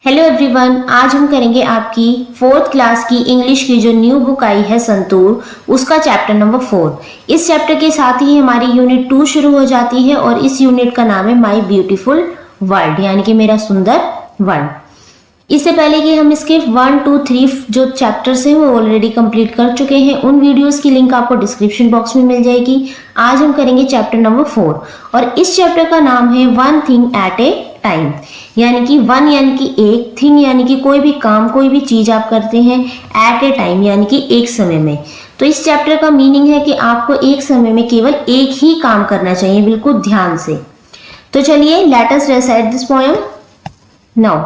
Hello everyone, आज हम करेंगे आपकी फोर्थ क्लास की इंग्लिश की जो न्यू बुक आई है संतूर, उसका चैप्टर नंबर 4। इस चैप्टर के साथ ही हमारी यूनिट 2 शुरू हो जाती है और इस यूनिट का नाम है माय ब्यूटीफुल वर्ल्ड, यानी कि मेरा सुंदर वर्ल्ड। इससे पहले कि हम इसके 1, 2, 3 जो चैप्टर्स हैं वो ऑलरेडी कंप्लीट कर चुके हैं। उन वीडियोस की लिंक आपको डिस्क्रिप्शन बॉक्स में मिल जाएगी। आज हम करेंगे चैप्टर नंबर 4 और इस चैप्टर का नाम है one thing at a time, यानी कि वन यानी कि एक, थिंग यानी कि कोई भी काम, कोई भी चीज आप करते हैं, एट ए टाइम यानी कि एक समय में। तो इस चैप्टर का मीनिंग है कि आपको एक समय में केवल एक ही काम करना चाहिए, बिल्कुल ध्यान से। तो चलिए, let us recite this poem now.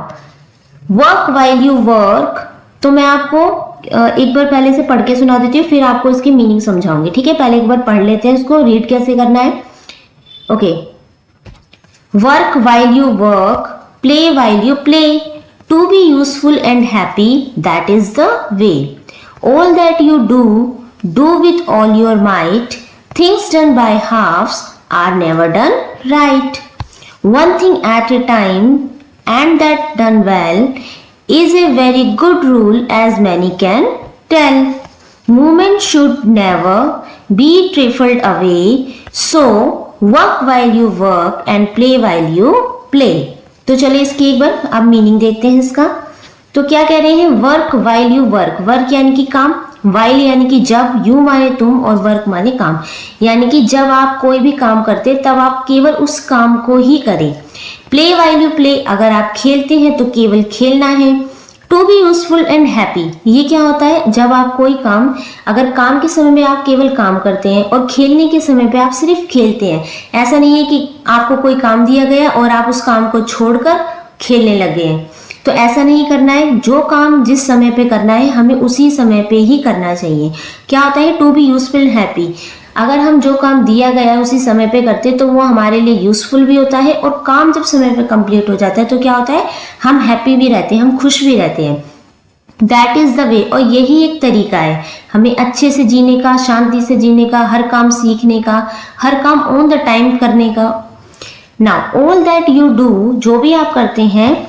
Work while you work, तो मैं आपको एक बार पहले से पढ़ के सुना देती हूँ, फिर आपको इसकी मीनिंग समझाऊंगी। ठीक है, पहले एक बार पढ़ लेते हैं इसको, रीड कैसे करना है। Okay, work while you work, play while you play, to be useful and happy, that is the way. All that you do with all your might. Things done by halves are never done right. One thing at a time, and that done well, is a very good rule as many can tell. Movement should never be trifled away, so work while you work and play while you play. तो चलिए इसकी एक बार अब meaning देखते हैं इसका। तो क्या कह रहे हैं, work while you work, work यानी कि काम, वाइल यानी कि जब, यू माने तुम और वर्क माने काम, यानी कि जब आप कोई भी काम करते तब आप केवल उस काम को ही करें। प्ले वाइल यू प्ले, अगर आप खेलते हैं तो केवल खेलना है। To be useful and happy, ये क्या होता है, जब आप कोई काम, अगर काम के समय में आप केवल काम करते हैं और खेलने के समय पे आप सिर्फ खेलते हैं। ऐसा नहीं है कि आपको कोई काम दिया गया और आप उस काम को छोड़कर खेलने लगे हैं, तो ऐसा नहीं करना है। जो काम जिस समय पे करना है हमें उसी समय पे ही करना चाहिए। क्या होता है, to be useful and happy, अगर हम जो काम दिया गया है उसी समय पे करते तो वो हमारे लिए यूजफुल भी होता है, और काम जब समय पे कंप्लीट हो जाता है तो क्या होता है, हम हैप्पी भी रहते हैं, हम खुश भी रहते हैं। दैट इज द वे, और यही एक तरीका है हमें अच्छे से जीने का, शांति से जीने का, हर काम सीखने का, हर काम ऑन द टाइम करने का। Now all that you do, जो भी आप करते हैं,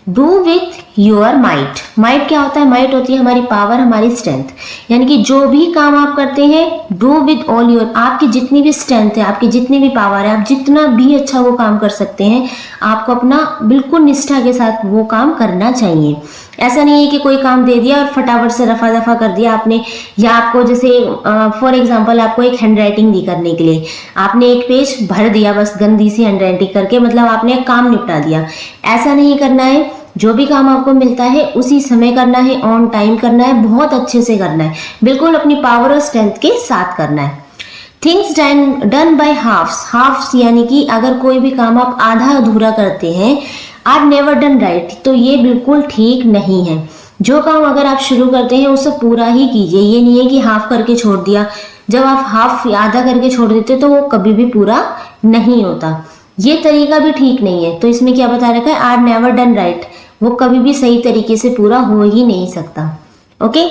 do with your might. Might क्या होता है, माइट होती है हमारी पावर, हमारी स्ट्रेंथ, यानी कि जो भी काम आप करते हैं, डू विथ ऑल योर, आपकी जितनी भी स्ट्रेंथ है, आपकी जितनी भी पावर है, आप जितना भी अच्छा वो काम कर सकते हैं, आपको अपना बिल्कुल निष्ठा के साथ वो काम करना चाहिए। ऐसा नहीं है कि कोई काम दे दिया और फटाफट से रफा दफा कर दिया आपने, या आपको जैसे फॉर एग्जांपल आपको एक हैंड राइटिंग दी करने के लिए, आपने एक पेज भर दिया बस गंदी सी हैंड राइटिंग करके, मतलब आपने काम निपटा दिया। ऐसा नहीं करना है। जो भी काम आपको मिलता है उसी समय करना है, ऑन टाइम करना है, बहुत अच्छे से करना है, बिल्कुल अपनी पावर और स्ट्रेंथ के साथ करना है। Things done by halves, halves यानी कि अगर कोई भी काम आप आधा अधूरा करते हैं, आर नेवर डन राइट, तो ये बिल्कुल ठीक नहीं है। जो काम अगर आप शुरू करते हैं उसे पूरा ही कीजिए, ये नहीं है कि हाफ करके छोड़ दिया। जब आप हाफ आधा करके छोड़ देते तो वो कभी भी पूरा नहीं होता, ये तरीका भी ठीक नहीं है। तो इसमें क्या बता रखा है, आर नेवर डन राइट, वो कभी भी सही तरीके से पूरा हो ही नहीं सकता। Okay,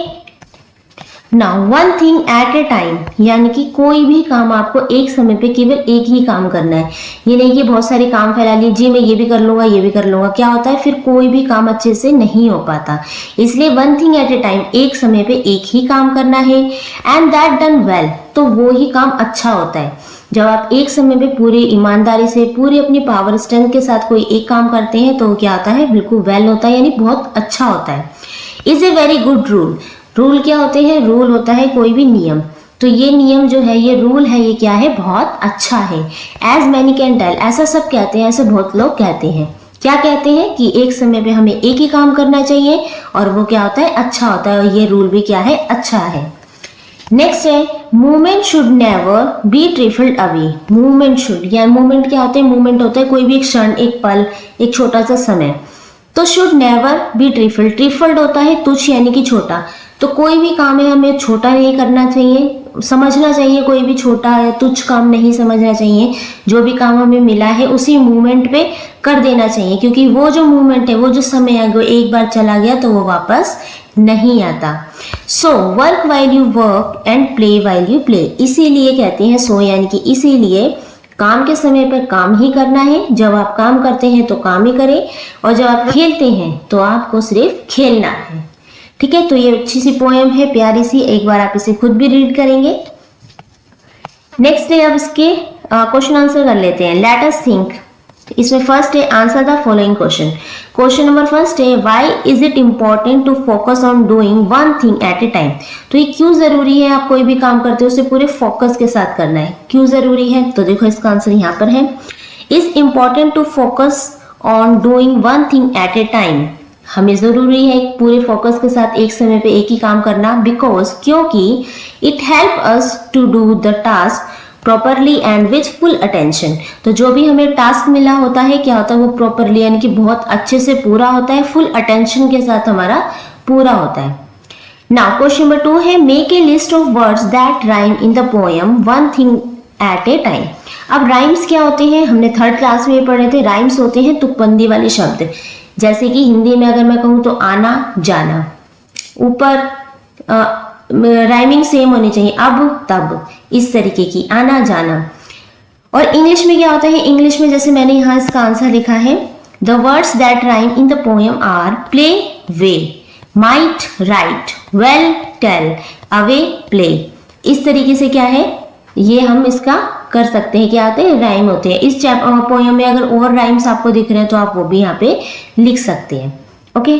now one thing at a time, यानी कि कोई भी काम आपको एक समय पे केवल एक ही काम करना है। ये नहीं कि बहुत सारे काम फैला लीजिए, मैं ये भी कर लूंगा ये भी कर लूंगा, क्या होता है फिर कोई भी काम अच्छे से नहीं हो पाता। इसलिए one thing at a time, एक समय पे एक ही काम करना है। एंड दैट डन वेल, तो वो ही काम अच्छा होता है। जब आप एक समय पे पूरी ईमानदारी से, पूरी अपनी पावर स्ट्रेंथ के साथ कोई एक काम करते हैं तो क्या होता है, बिल्कुल वेल होता है, यानी बहुत अच्छा होता है। Is a very good rule, rule क्या होते हैं, रूल होता है कोई भी नियम, तो ये नियम जो है, ये रूल है, ये क्या है, बहुत अच्छा है। एज मैनी कैन टेल, ऐसा सब कहते हैं, ऐसे बहुत लोग कहते हैं। क्या कहते हैं कि एक समय पे हमें एक ही काम करना चाहिए और वो क्या होता है, अच्छा होता है, और ये रूल भी क्या है, अच्छा है। नेक्स्ट है, movement should never be trifled away. Movement should, या मूवमेंट क्या होता है, मूवमेंट होता है कोई भी एक क्षण, एक पल, एक छोटा सा समय। तो शुड नेवर बी ट्रिफल्ड, ट्रिफल्ड होता है तुच्छ यानी कि छोटा, तो कोई भी काम है हमें छोटा नहीं करना चाहिए, समझना चाहिए, कोई भी छोटा या तुच्छ काम नहीं समझना चाहिए। जो भी काम हमें मिला है उसी मूवमेंट पे कर देना चाहिए, क्योंकि वो जो मूवमेंट है, वो जो समय है, वो एक बार चला गया तो वो वापस नहीं आता। So work while you work and play while you play, इसीलिए कहते हैं, सो यानी कि इसीलिए, काम के समय पर काम ही करना है, जब आप काम करते हैं तो काम ही करें, और जब आप खेलते हैं तो आपको सिर्फ खेलना है। ठीक है, तो ये अच्छी सी पोएम है, प्यारी सी, एक बार आप इसे खुद भी रीड करेंगे। नेक्स्ट है, अब इसके क्वेश्चन आंसर कर लेते हैं। लेट अस थिंक, इसमें फर्स्ट है answer the following question. Question number first है why is it important to focus on doing one thing at a time. तो ये क्यों जरूरी है, आप कोई भी काम करते हो उसे पूरे फोकस के साथ करना है, क्यों जरूरी है? तो देखो इसका आंसर यहाँ पर है, is important to focus on doing one thing at a time. हमें जरूरी है पूरे फोकस के साथ एक समय पे एक ही काम करना, बिकॉज क्योंकि it help us to do the task properly and with full attention. तो जो भी हमें टास्क मिला होता है क्या होता है, वो प्रॉपरली यानी कि बहुत अच्छे से पूरा होता है, फुल अटेंशन के साथ हमारा पूरा होता है। नाउ क्वेश्चन नंबर 2 है make a list of words that rhyme in the poem one thing at a time. अब राइम्स क्या होते हैं, हमने थर्ड क्लास में पढ़े थे, राइम्स होते हैं तुकबंदी वाले शब्द। जैसे कि हिंदी में अगर मैं कहूँ तो आना जाना, ऊपर राइमिंग सेम होनी चाहिए, अब तब, इस तरीके की आना जाना। और इंग्लिश में क्या होता है, इंग्लिश में जैसे मैंने यहाँ इसका आंसर लिखा है, the words that rhyme in the poem are play way, might right, well tell, away play. इस तरीके से क्या है, ये हम इसका कर सकते हैं, क्या आते हैं, राइम होते हैं। इस पोएम में अगर और राइम्स आपको दिख रहे हैं तो आप वो भी यहाँ पे लिख सकते हैं। ओके,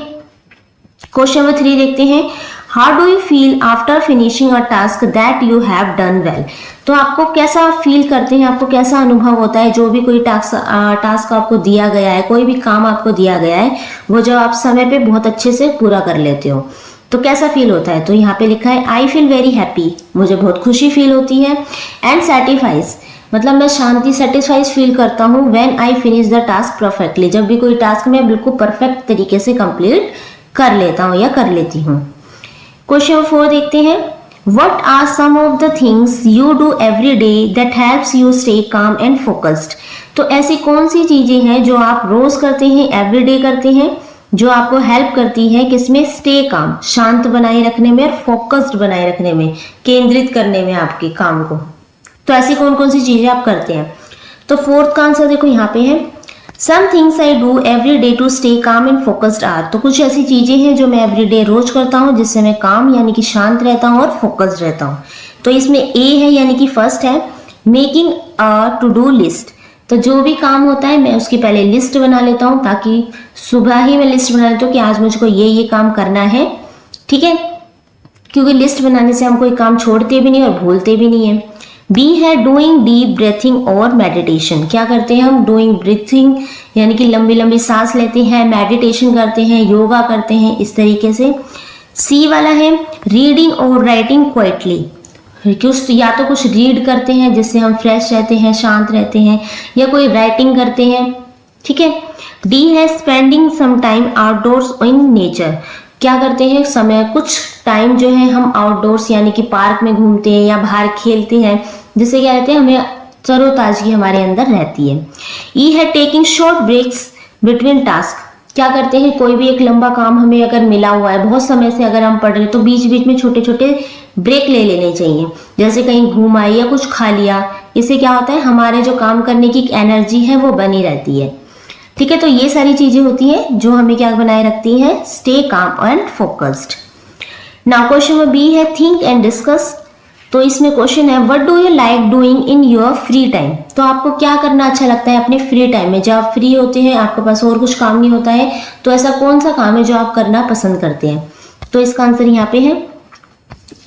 क्वेश्चन नंबर 3 देखते हैं, how do you feel after finishing a task that you have done well. तो आपको कैसा फील करते हैं, आपको कैसा अनुभव होता है, जो भी कोई टास्क आपको दिया गया है, कोई भी काम आपको दिया गया है, वो जब आप समय पे बहुत अच्छे से पूरा कर लेते हो तो कैसा फील होता है। तो यहाँ पे लिखा है आई फील वेरी हैप्पी, मुझे बहुत खुशी फील होती है, एंड सेटिस्फाइज, मतलब मैं शांति सेटिस्फाइज फील करता हूँ, when I finish the task perfectly, जब भी कोई टास्क मैं बिल्कुल परफेक्ट तरीके से कंप्लीट कर लेता हूँ या कर लेती हूँ। क्वेश्चन 4 देखते हैं, what are some of the things you do every day that helps you stay calm and focused. तो ऐसी कौन सी चीजें हैं जो आप रोज करते हैं, एवरी डे करते हैं, जो आपको हेल्प करती है किसमें, स्टे काम, शांत बनाए रखने में, और फोकस्ड बनाए रखने में, केंद्रित करने में आपके काम को। तो ऐसी कौन कौन सी चीजें आप करते हैं। तो फोर्थ का आंसर देखो यहाँ पे है, some things I do every day to stay calm and focused are. तो कुछ ऐसी चीजें हैं जो मैं एवरी डे रोज करता हूँ जिससे मैं काम यानी कि शांत रहता हूँ और फोकस्ड रहता हूँ। तो इसमें ए है यानी कि फर्स्ट है making a to do list. तो जो भी काम होता है मैं उसकी पहले लिस्ट बना लेता हूँ, ताकि सुबह ही मैं लिस्ट बना लेता हूँ कि आज मुझको ये काम करना है। ठीक है, क्योंकि लिस्ट बनाने से हम कोई काम छोड़ते भी नहीं और भूलते भी नहीं है। बी है डूइंग डीप ब्रीथिंग और मेडिटेशन। क्या करते हैं हम, डूइंग ब्रीथिंग यानी कि लंबी लंबी सांस लेते हैं, मेडिटेशन करते हैं, योगा करते हैं, इस तरीके से। सी वाला है रीडिंग और राइटिंग क्वाइटली, या तो कुछ रीड करते हैं जिससे हम फ्रेश रहते हैं, शांत रहते हैं, या कोई राइटिंग करते हैं। ठीक है। डी है spending some time outdoors in nature. क्या करते हैं, समय कुछ टाइम जो है हम आउटडोर्स यानी कि पार्क में घूमते हैं या बाहर खेलते हैं, जिससे क्या रहते हैं, हमें तरोताजगी हमारे अंदर रहती है। ई है taking short breaks between task. क्या करते हैं, कोई भी एक लंबा काम हमें अगर मिला हुआ है, बहुत समय से अगर हम पढ़ रहे हैं, तो बीच बीच में छोटे छोटे ब्रेक ले लेने चाहिए, जैसे कहीं घूम आए या कुछ खा लिया। इससे क्या होता है, हमारे जो काम करने की एनर्जी है वो बनी रहती है। ठीक है, तो ये सारी चीजें होती हैं जो हमें क्या बनाए रखती हैं, stay calm and focused. Now question number B है थिंक एंड डिस्कस। तो इसमें क्वेश्चन है what do you like doing in your free time. तो आपको क्या करना अच्छा लगता है अपने फ्री टाइम में, जब आप फ्री होते हैं, आपके पास और कुछ काम नहीं होता है, तो ऐसा कौन सा काम है जो आप करना पसंद करते हैं। तो इसका आंसर यहाँ पे है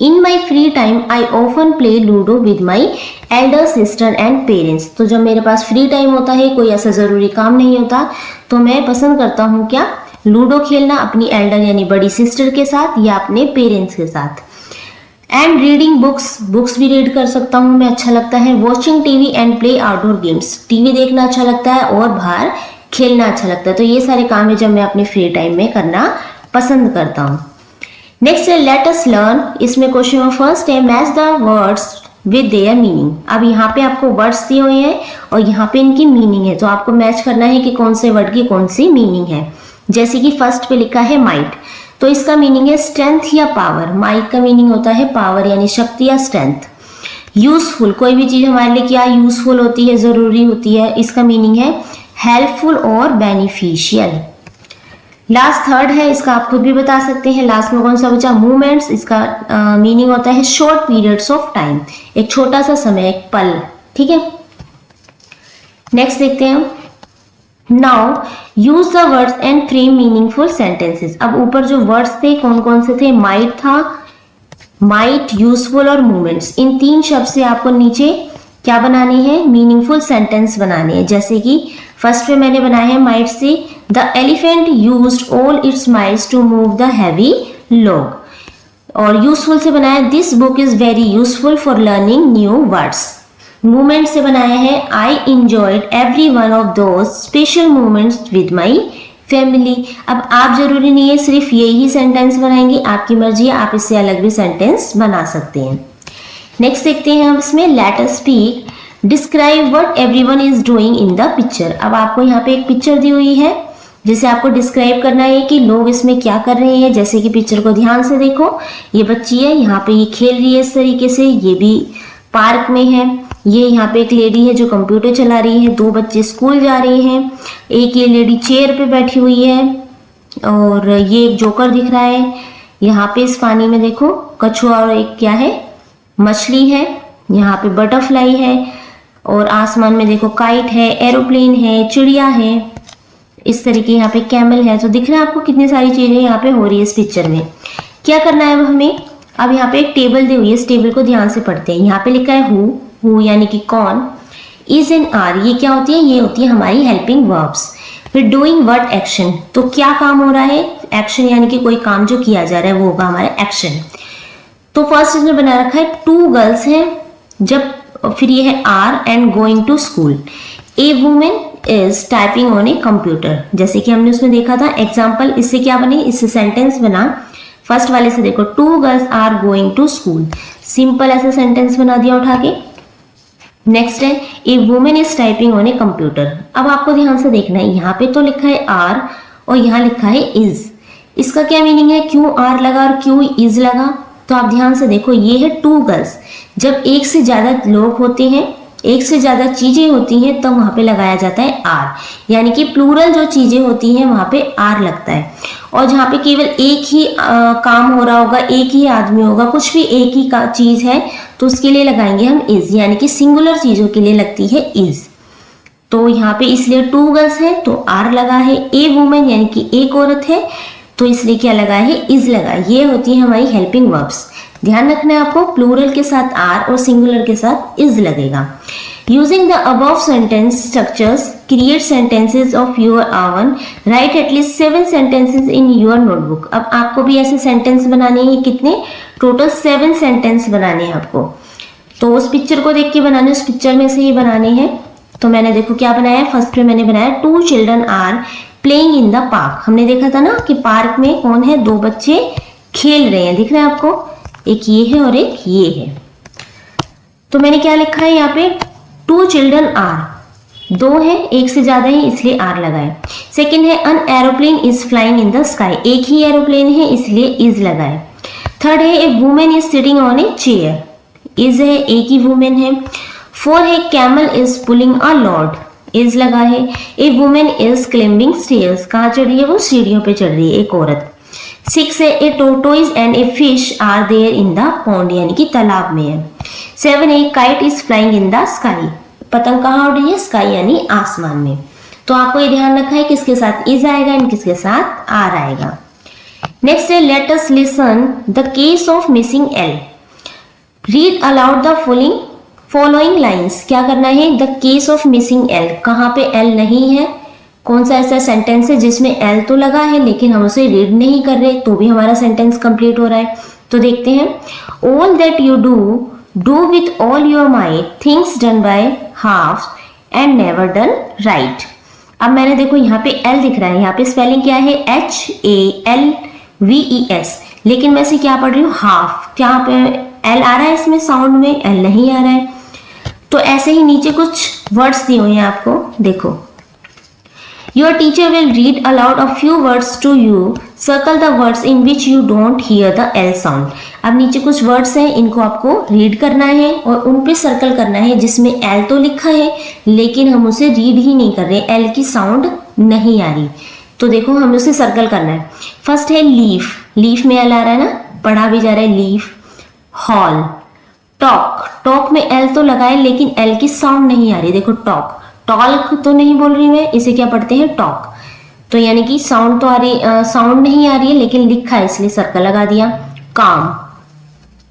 in my free time I often play ludo with my elder sister and parents. तो जब मेरे पास फ्री टाइम होता है, कोई ऐसा जरूरी काम नहीं होता, तो मैं पसंद करता हूँ क्या, लूडो खेलना अपनी एल्डर यानी बड़ी सिस्टर के साथ या अपने पेरेंट्स के साथ। एंड रीडिंग बुक्स भी रीड कर सकता हूँ मैं, अच्छा लगता है। Watching TV and play outdoor games, TV देखना अच्छा लगता है और बाहर खेलना अच्छा लगता है। तो ये सारे काम है जब मैं अपने फ्री टाइम में करना पसंद करता हूँ। नेक्स्ट है लेट अस लर्न। इसमें क्वेश्चन नंबर फर्स्ट है match the words with their meaning. अब यहाँ पे आपको वर्ड्स दिए हुए हैं और यहाँ पे इनकी मीनिंग है, तो आपको मैच करना है कि कौन से वर्ड की कौन सी मीनिंग है। जैसे कि फर्स्ट पे लिखा है माइट, तो इसका मीनिंग है स्ट्रेंथ या पावर। माइट का मीनिंग होता है पावर यानी शक्ति या स्ट्रेंथ। यूजफुल, कोई भी चीज हमारे लिए क्या यूजफुल होती है, जरूरी होती है, इसका मीनिंग है हेल्पफुल और बेनिफिशियल। लास्ट थर्ड है, इसका आप खुद भी बता सकते हैं। लास्ट में कौन सा बचा, मोमेंट्स, इसका मीनिंग होता है शॉर्ट पीरियड्स ऑफ टाइम, एक छोटा सा समय, एक पल, ठीक है। नेक्स्ट देखते हैं हम, now use the words and frame meaningful sentences. अब ऊपर जो वर्ड्स थे कौन कौन से थे, माइट था, माइट, यूजफुल और मूवमेंट्स। इन तीन शब्द से आपको नीचे क्या बनानी है, मीनिंगफुल सेंटेंस बनाने हैं। जैसे कि फर्स्ट पे मैंने बनाया है माइट से, the elephant used all its mights to move the heavy log, और यूजफुल से बनाया this book is very useful for learning new words. Movement से बनाया है I enjoyed every one of those special moments with my family. अब आप जरूरी नहीं है सिर्फ यही सेंटेंस बनाएंगे, आपकी मर्जी है, आप इससे अलग भी सेंटेंस बना सकते हैं। नेक्स्ट देखते हैं हम इसमें, let us speak, describe what everyone is doing in the picture. अब आपको यहाँ पे एक पिक्चर दी हुई है जिसे आपको डिस्क्राइब करना है कि लोग इसमें क्या कर रहे हैं। जैसे कि पिक्चर को ध्यान से देखो, ये बच्ची है, यहाँ पे ये खेल रही है इस तरीके से, ये भी पार्क में है, ये यहाँ पे एक लेडी है जो कंप्यूटर चला रही है, दो बच्चे स्कूल जा रहे हैं, एक ये लेडी चेयर पे बैठी हुई है, और ये एक जोकर दिख रहा है। यहाँ पे इस पानी में देखो कछुआ और एक क्या है, मछली है, यहाँ पे बटरफ्लाई है, और आसमान में देखो काइट है, एरोप्लेन है, चिड़िया है, इस तरीके यहाँ पे कैमल है। तो दिख रहा है आपको कितनी सारी चीजें यहाँ पे हो रही है इस पिक्चर में। क्या करना है अब हमें, अब यहाँ पे एक टेबल दी हुई है, इस टेबल को ध्यान से पढ़ते हैं। यहाँ पे लिखा है हु यानी कि कौन, इज एंड आर, ये क्या होती है, ये होती है हमारी हेल्पिंग वर्ब्स। फिर डूइंग व्हाट एक्शन, तो क्या काम हो रहा है, एक्शन यानी कि कोई काम जो किया जा रहा है वो होगा हमारा एक्शन। तो फर्स्ट इसमें बना रखा है टू गर्ल्स हैं, जब फिर ये है are and going to school, a women is typing on a computer. जैसे कि हमने उसमें देखा था एग्जाम्पल, इससे क्या बने, इससे सेंटेंस बना। फर्स्ट वाले से देखो, two girls are going to school, simple ऐसा सेंटेंस बना दिया उठा के। नेक्स्ट है a women is typing on a computer. अब आपको ध्यान से देखना है, यहाँ पे तो लिखा है आर और यहाँ लिखा है इज, इसका क्या मीनिंग है, क्यों आर लगा और क्यों इज लगा। तो आप ध्यान से देखो, ये है टू गर्ल्स, जब एक से ज्यादा लोग होते हैं, एक से ज्यादा चीजें होती हैं, तो वहां पे लगाया जाता है आर, यानी कि प्लूरल जो चीजें होती हैं वहां पे आर लगता है। और जहाँ पे केवल एक ही काम हो रहा होगा, एक ही आदमी होगा, कुछ भी एक ही चीज है, तो उसके लिए लगाएंगे हम इज, यानी कि सिंगुलर चीजों के लिए लगती है इज। तो यहाँ पे इसलिए टू गर्ल्स है तो आर लगा है, ए वुमेन यानी कि एक औरत है तो इसलिए क्या लगा है, इज लगा। ये होती है हमारी हेल्पिंग वर्ब्स। ध्यान रखना है आपको, प्लूरल के साथ आर और सिंगुलर के साथ इज लगेगा। Using the above sentence structures create sentences of your own, right at least 7 sentences in your notebook. अब आपको भी ऐसे सेंटेंस बनाने हैं, कितने, टोटल 7 सेंटेंस बनाने हैं आपको। तो उस पिक्चर को देख के बनाने, उस पिक्चर में से ही बनाने हैं। तो मैंने देखो क्या बनाया, फर्स्ट में मैंने बनाया two children are playing in the park. हमने देखा था ना कि पार्क में कौन है, दो बच्चे खेल रहे हैं, दिख रहा है आपको, एक ये है और एक ये है। तो मैंने क्या लिखा है यहाँ पे, टू चिल्ड्रन आर, दो है, एक से ज्यादा है इसलिए आर लगाए। सेकंड है an aeroplane is flying in the sky, एक ही एरोप्लेन है इसलिए इज लगाए। थर्ड है a women is sitting on a chair, is है, एक ही वुमेन है। फोर है camel is pulling a load, is लगा है। A women is climbing stairs, कहाँ चढ़ रही है वो, सीढ़ियों पे चढ़ रही है एक औरत। 6 है a tortoise and a fish are there in the pond, यानी कि तालाब में है। 7 है kite is flying in the sky, पतंग कहाँ उड़ रही है, स्काई यानी आसमान में। तो आपको ये ध्यान रखा है किसके साथ इज आएगा एंड किसके साथ आर आएगा। नेक्स्ट है let us listen the case of missing L, read aloud the following lines. क्या करना है, the case of missing L, कहाँ पे एल नहीं है, कौन सा ऐसा सेंटेंस है जिसमें एल तो लगा है लेकिन हम उसे रीड नहीं कर रहे, तो भी हमारा सेंटेंस कंप्लीट हो रहा है। तो देखते हैं, all that you do with all your might, things done by half and never done right. अब मैंने देखो यहाँ पे एल दिख रहा है, यहाँ पे स्पेलिंग क्या है, HALVES, लेकिन मैं इसे क्या पढ़ रही हूँ, हाफ। क्या पे एल आ रहा है इसमें साउंड में, एल नहीं आ रहा है। तो ऐसे ही नीचे कुछ वर्ड्स दिए हुए हैं आपको, देखो, Your teacher will read aloud a few words to you. Circle the words in which you don't hear the L sound. अब नीचे कुछ वर्ड्स हैं, इनको आपको रीड करना है और उन पे सर्कल करना है जिसमें एल तो लिखा है लेकिन हम उसे रीड ही नहीं कर रहे, एल की साउंड नहीं आ रही। तो देखो हमें उसे सर्कल करना है। फर्स्ट है लीफ, लीफ में एल आ रहा है ना, पढ़ा भी जा रहा है लीफ। हॉल, टॉक, टॉक में एल तो लगा है लेकिन एल की साउंड नहीं आ रही, देखो टॉक, टॉल्क तो नहीं बोल रही मैं, इसे क्या पढ़ते हैं टॉक। तो यानी कि साउंड तो आ रही, साउंड नहीं आ रही है लेकिन लिखा है इसलिए सर्कल लगा दिया। काम,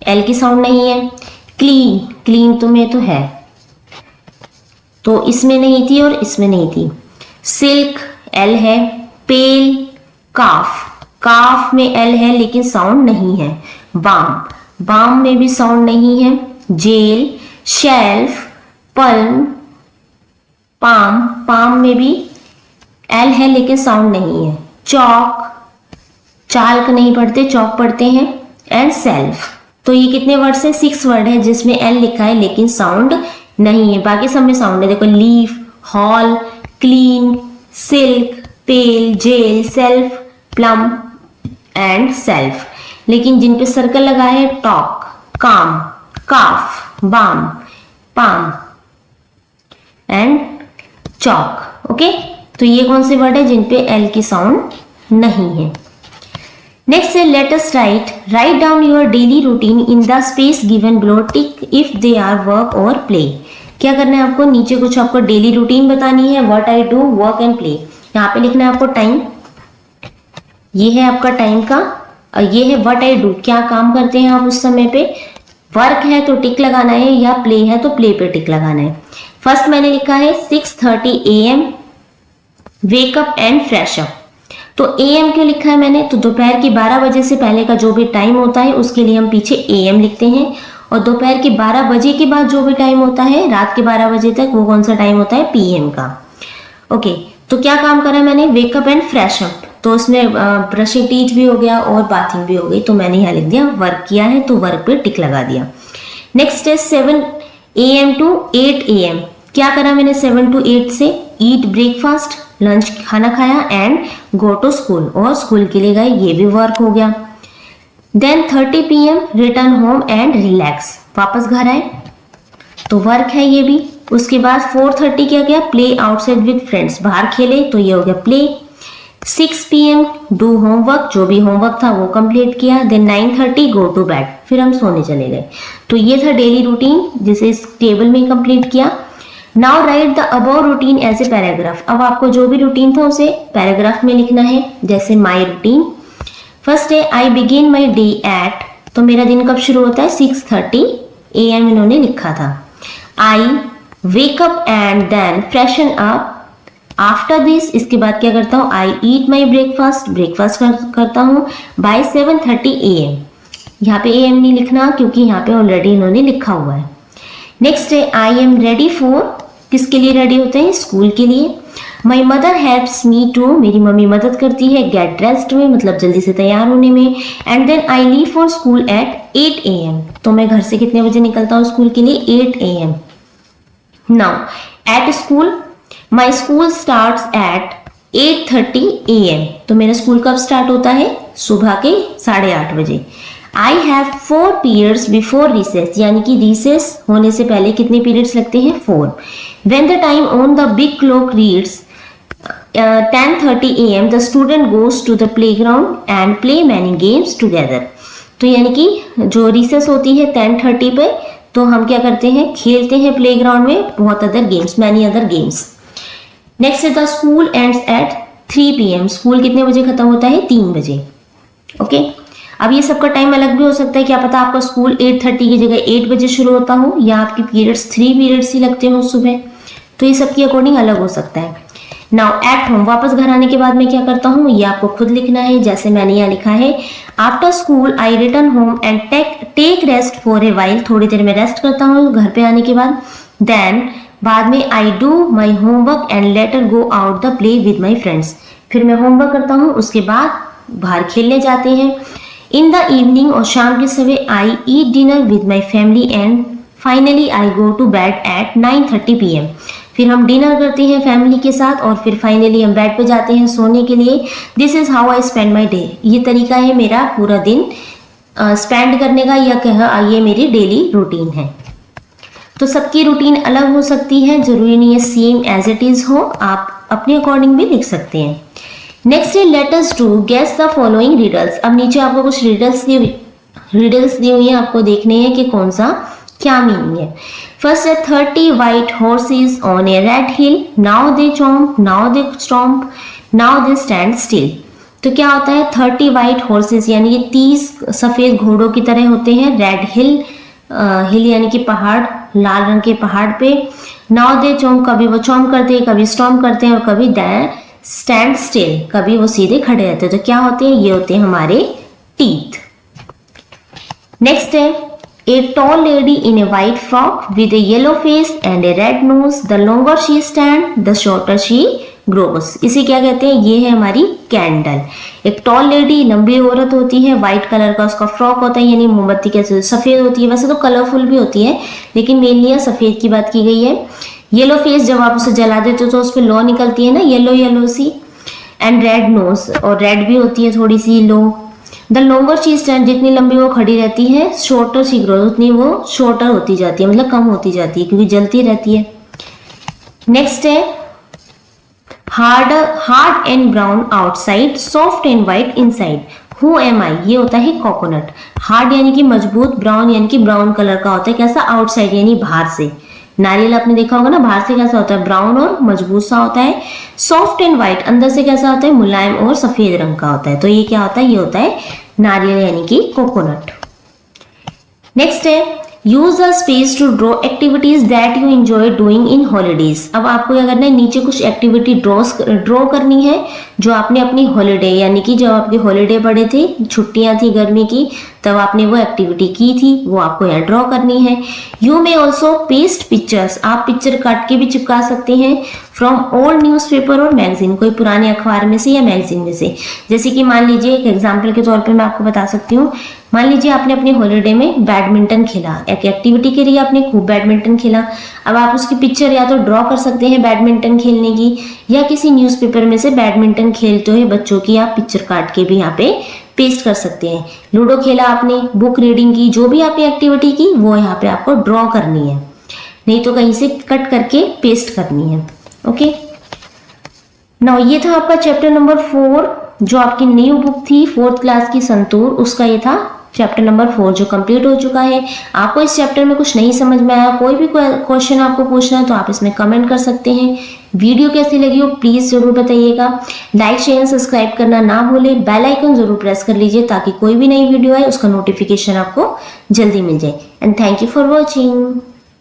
एल की साउंड नहीं है। क्लीन, क्लीन तो में तो है, तो इसमें नहीं थी और इसमें नहीं थी। सिल्क, एल है। पेल, काफ, काफ में एल है लेकिन साउंड नहीं है। बाम, बाम में भी साउंड नहीं है। जेल, शेल्फ, पल्म, पाम, पाम में भी एल है लेकिन साउंड नहीं है। चौक, चाल्क नहीं पढ़ते, चौक पढ़ते हैं। And self. तो ये कितने वर्ड्स हैं? 6 वर्ड है जिसमें एल लिखा है लेकिन साउंड नहीं है, बाकी सब में साउंड है। देखो leaf, hall, clean, silk, pale, gel, self, plum and self. लेकिन जिन पे सर्कल लगा है talk, calm, calf, balm, palm and chalk. Okay, तो ये कौन से वर्ड है जिन पे एल की साउंड नहीं है। नेक्स्ट है let us write down your daily routine in the space given below, tick if they are work or play. क्या करना है आपको, नीचे कुछ आपको डेली रूटीन बतानी है, what I do, work and play. यहाँ पे लिखना है आपको टाइम, ये है आपका टाइम का, और ये है व्हाट आई डू, क्या काम करते हैं आप उस समय पे। वर्क है तो टिक लगाना है, या प्ले है तो प्ले पे टिक लगाना है। फर्स्ट मैंने लिखा है 6:30 AM wake up and fresh up. तो AM क्यों लिखा है मैंने, तो दोपहर के 12 बजे से पहले का जो भी टाइम होता है उसके लिए हम पीछे AM लिखते हैं, और दोपहर के 12 बजे के बाद जो भी टाइम होता है रात के 12 बजे तक, वो कौन सा टाइम होता है, PM का। ओके, तो क्या काम करा मैंने, वेकअप एंड फ्रेश अप, तो उसमें ब्रशिंग टीथ भी हो गया और बाथिंग भी हो गई, तो मैंने यहाँ लिख दिया वर्क किया है, तो वर्क पे टिक लगा दिया। नेक्स्ट है 7 AM to 8 AM। क्या करा मैंने 7 to 8 से, ईट ब्रेकफास्ट, लंच खाना खाया, एंड गो टू स्कूल, और स्कूल के लिए गए, ये भी वर्क हो गया। Then 30 PM return home and relax, वापस घर आए, तो वर्क है ये भी। उसके बाद 4:30 क्या गया, प्ले आउटसाइड विद फ्रेंड्स, बाहर खेले, तो ये हो गया प्ले। 6 PM डू होमवर्क, जो भी होमवर्क था वो कंप्लीट किया। देन 9:30 गो टू बेड, फिर हम सोने चले गए। तो ये था डेली रूटीन जिसे इस टेबल में कंप्लीट किया। Now write the above routine as a paragraph. अब आपको जो भी रूटीन था उसे पैराग्राफ में लिखना है, जैसे माई रूटीन। फर्स्ट है I begin my day at, तो मेरा दिन कब शुरू होता है, 6:30 AM इन्होंने लिखा था। I wake up and then freshen up, after this, इसके बाद क्या करता हूँ, आई ईट माई ब्रेकफास्ट, ब्रेकफास्ट करता हूँ बाय 7:30 AM। यहाँ पे AM नहीं लिखना क्योंकि यहाँ पे ऑलरेडी इन्होंने लिखा हुआ है। नेक्स्ट है आई एम रेडी फॉर, किसके लिए रेडी होते हैं, स्कूल के लिए। My mother helps me to, मेरी मम्मी मदद करती है गेट ड्रेस्ड में, मतलब जल्दी से तैयार होने में। And then I leave for school at 8 AM, तो मैं घर से कितने बजे निकलता हूँ स्कूल के लिए, 8 AM। Now at school, my school starts at 8:30 AM, तो मेरा स्कूल कब स्टार्ट होता है, सुबह के 8:30 बजे। I have 4 periods before recess, यानी कि रिसेस होने से पहले कितने पीरियड्स लगते हैं, 4। When the time on the big clock reads 10:30 AM, the student goes to the playground and play many games together। तो यानी कि जो रिसेस होती है 10:30 पे, तो हम क्या करते हैं, खेलते हैं प्लेग्राउंड में बहुत other games, many other games. Next है the school ends at 3 PM, school कितने बजे खत्म होता है, 3 बजे। ओके, अब ये सबका टाइम अलग भी हो सकता है, क्या पता आपका स्कूल 8:30 की जगह 8 बजे शुरू होता हो, या आपकी पीरियड्स 3 पीरियड्स ही लगते हो सुबह, तो ये सबके अकॉर्डिंग अलग हो सकता है। नाउ एट होम, वापस घर आने के बाद मैं क्या करता हूँ, ये आपको खुद लिखना है, जैसे मैंने यहाँ लिखा है after school I return home and take rest for a while, थोड़ी देर में रेस्ट करता हूँ घर पे आने के बाद। देन बाद में I do my homework and later go out the play with my friends, फिर मैं होमवर्क करता हूँ, उसके बाद बाहर खेलने जाते हैं। इन द इवनिंग, और शाम के समय I eat dinner with my family and finally I go to bed at 9:30 PM, फिर हम डिनर करते हैं फैमिली के साथ और फिर फाइनली हम बेड पे जाते हैं सोने के लिए। This is how I spend my day, ये तरीका है मेरा पूरा दिन स्पेंड करने का, या कहा ये मेरी डेली रूटीन है। तो सबकी रूटीन अलग हो सकती है, जरूरी नहीं है सेम एज इट इज हो, आप अपने अकॉर्डिंग भी लिख सकते हैं। नेक्स्ट है let us do guess the following riddles. अब नीचे आपको कुछ रिडल्स दी हुई है, आपको देखने हैं कि कौन सा क्या मीनिंग है। फर्स्ट है 30 white horses on a red hill, now they chomp, now they stomp, now they stand still। तो क्या होता है 30 white horses यानी कि 30 सफेद घोड़ों की तरह होते हैं रेड हिल, हिल यानी कि पहाड़, लाल रंग के पहाड़ पे। नाउ दे चोम, कभी वो चोम करते हैं, कभी स्टॉम करते हैं, और कभी स्टैंड स्टिल, कभी वो सीधे खड़े रहते हैं। तो क्या होते हैं, ये होते हैं हमारे टीथ। नेक्स्ट है A tall lady in a white frock with a yellow face and a red nose. The longer she stands, the shorter she grows. इसे क्या कहते हैं, ये है हमारी कैंडल। एक टॉल लेडी, लंबी औरत होती है, व्हाइट कलर का उसका फ्रॉक होता है, यानी मोमबत्ती कैसे सफेद होती है, वैसे तो कलरफुल भी होती है लेकिन मेनली यहाँ सफेद की बात की गई है। येलो फेस, जब आप उसे जला देते हो तो उस पर लौ निकलती है ना, येलो येलो सी। एंड रेड नोज, और रेड भी होती है थोड़ी सी लो। द लॉन्गर शी स्टैंड, जितनी लंबी वो खड़ी रहती है, शॉर्टर शी ग्रोज, उतनी वो शॉर्टर होती जाती है, मतलब कम होती जाती है क्योंकि जलती रहती है। नेक्स्ट है hard and brown outside, soft and white inside, who am I, ये होता है कोकोनट। हार्ड यानी कि मजबूत, ब्राउन यानी कि ब्राउन कलर का होता है, कैसा, आउटसाइड यानी बाहर से। नारियल आपने देखा होगा ना, बाहर से कैसा होता है, ब्राउन और मजबूत सा होता है। सॉफ्ट एंड व्हाइट, अंदर से कैसा होता है, मुलायम और सफेद रंग का होता है। तो ये क्या होता है, ये होता है नारियल यानी कि कोकोनट। नेक्स्ट है use the space to draw activities that you enjoy doing in holidays. अब आपको क्या करना है, नीचे कुछ एक्टिविटी ड्रॉ करनी है जो आपने अपनी हॉलीडे, यानी कि जब आपके हॉलीडे पड़े थे, छुट्टियां थी गर्मी की, तब आपने वो एक्टिविटी की थी, वो आपको यहाँ ड्रॉ करनी है। You may also paste pictures, आप पिक्चर काट के भी चिपका सकते हैं फ्रॉम ओल्ड न्यूज़पेपर और मैगजीन, कोई पुराने अखबार में से या मैगजीन में से। जैसे कि मान लीजिए एक एग्जाम्पल के तौर पे मैं आपको बता सकती हूँ, मान लीजिए आपने अपने हॉलीडे में बैडमिंटन खेला, एक एक्टिविटी के लिए आपने खूब बैडमिंटन खेला। अब आप उसकी पिक्चर या तो ड्रॉ कर सकते हैं बैडमिंटन खेलने की, या किसी न्यूज़पेपर में से बैडमिंटन खेलते हुए बच्चों की आप पिक्चर काट के भी यहाँ पे पेस्ट कर सकते हैं। लूडो खेला आपने, बुक रीडिंग की, जो भी आपने एक्टिविटी की वो यहाँ पे आपको ड्रॉ करनी है, नहीं तो कहीं से कट करके पेस्ट करनी है। ओके, नाउ ये था आपका चैप्टर नंबर 4 जो आपकी न्यू बुक थी 4th क्लास की संतूर, उसका ये था चैप्टर नंबर 4 जो कंप्लीट हो चुका है। आपको इस चैप्टर में कुछ नहीं समझ में आया, कोई भी क्वेश्चन आपको पूछना है तो आप इसमें कमेंट कर सकते हैं। वीडियो कैसी लगी हो प्लीज जरूर बताइएगा। लाइक शेयर सब्सक्राइब करना ना भूले, बेल आइकन जरूर प्रेस कर लीजिए ताकि कोई भी नई वीडियो आए उसका नोटिफिकेशन आपको जल्दी मिल जाए। And thank you for watching.